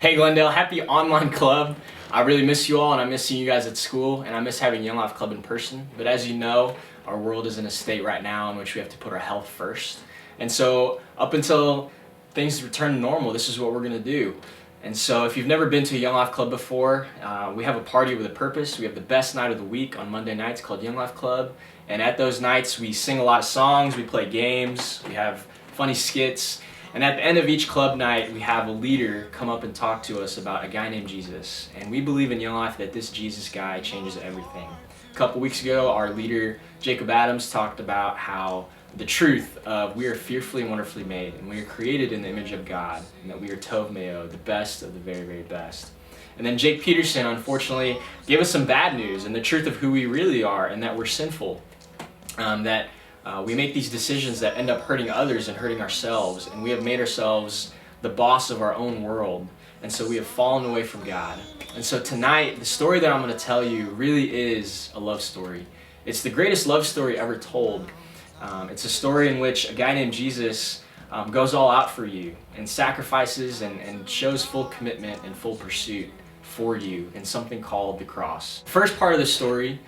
Hey Glendale, happy online club. I really miss you all, and I miss seeing you guys at school, and I miss having Young Life Club in person. But as you know, our world is in a state right now in which we have to put our health first. And so up until things return to normal, this is what we're gonna do. And so if you've never been to a Young Life Club before, we have a party with a purpose. We have the best night of the week on Monday nights called Young Life Club. And at those nights, we sing a lot of songs, we play games, we have funny skits. And at the end of each club night, we have a leader come up and talk to us about a guy named Jesus. And we believe in Young Life that this Jesus guy changes everything. A couple weeks ago, our leader, Jacob Adams, talked about how the truth of we are fearfully and wonderfully made, and we are created in the image of God, and that we are Tov Meo, the best of the very, very best. And then Jake Peterson, unfortunately, gave us some bad news and the truth of who we really are, and that we're sinful. We make these decisions that end up hurting others and hurting ourselves, and we have made ourselves the boss of our own world, and so we have fallen away from God. And so tonight, the story that I'm going to tell you really is a love story. It's the greatest love story ever told. It's a story in which a guy named Jesus goes all out for you and sacrifices and shows full commitment and full pursuit for you in something called the cross. First part of the story,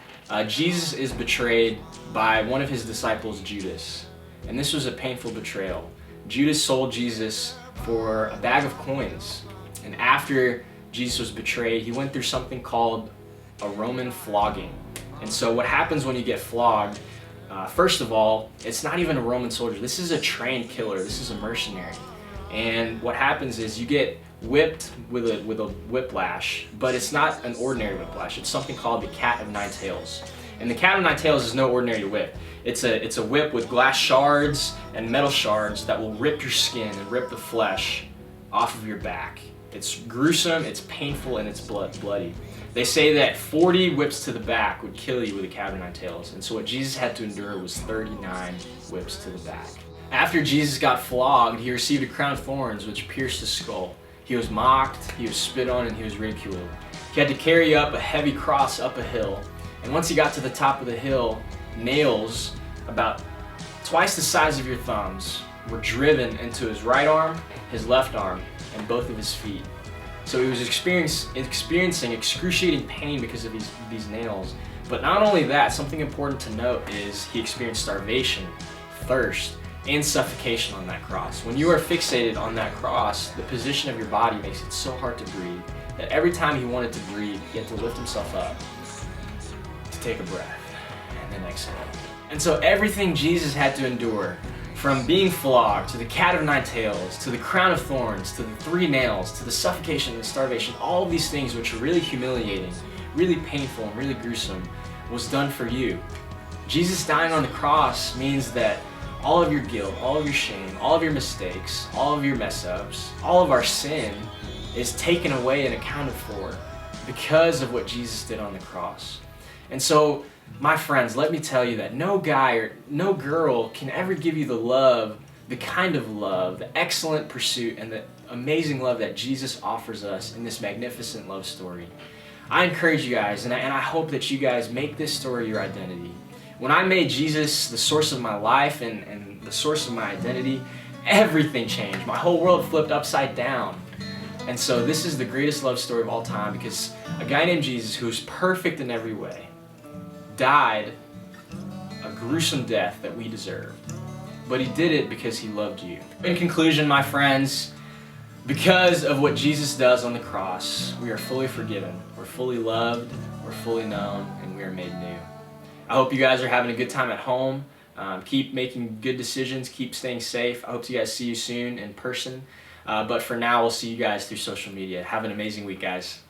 Jesus is betrayed by one of his disciples, Judas. And this was a painful betrayal. Judas sold Jesus for a bag of coins. And after Jesus was betrayed, he went through something called a Roman flogging. And so what happens when you get flogged, first of all, it's not even a Roman soldier. This is a trained killer. This is a mercenary. And what happens is you get whipped with a whiplash, but it's not an ordinary whiplash. It's something called the cat of nine tails. And the cat of nine tails is no ordinary whip. It's a whip with glass shards and metal shards that will rip your skin and rip the flesh off of your back. It's gruesome, it's painful, and it's bloody. They say that 40 whips to the back would kill you with a cat of nine tails. And so what Jesus had to endure was 39 whips to the back. After Jesus got flogged, he received a crown of thorns which pierced his skull. He was mocked, he was spit on, and he was ridiculed. He had to carry up a heavy cross up a hill. And once he got to the top of the hill, nails about twice the size of your thumbs were driven into his right arm, his left arm, and both of his feet. So he was experiencing excruciating pain because of these nails. But not only that, something important to note is he experienced starvation, thirst, and suffocation on that cross. When you are fixated on that cross, the position of your body makes it so hard to breathe that every time he wanted to breathe, he had to lift himself up to take a breath and then exhale. And so everything Jesus had to endure, from being flogged, to the cat of nine tails, to the crown of thorns, to the 3 nails, to the suffocation and the starvation, all of these things which are really humiliating, really painful, and really gruesome, was done for you. Jesus dying on the cross means that all of your guilt, all of your shame, all of your mistakes, all of your mess-ups, all of our sin is taken away and accounted for because of what Jesus did on the cross. And so, my friends, let me tell you that no guy or no girl can ever give you the love, the kind of love, the excellent pursuit, and the amazing love that Jesus offers us in this magnificent love story. I encourage you guys, and I hope that you guys make this story your identity. When I made Jesus the source of my life and the source of my identity, everything changed. My whole world flipped upside down. And so this is the greatest love story of all time, because a guy named Jesus, who is perfect in every way, died a gruesome death that we deserved. But he did it because he loved you. In conclusion, my friends, because of what Jesus does on the cross, we are fully forgiven, we're fully loved, we're fully known, and we are made new. I hope you guys are having a good time at home. Keep making good decisions, keep staying safe. I hope to guys see you soon in person. But for now, we'll see you guys through social media. Have an amazing week, guys.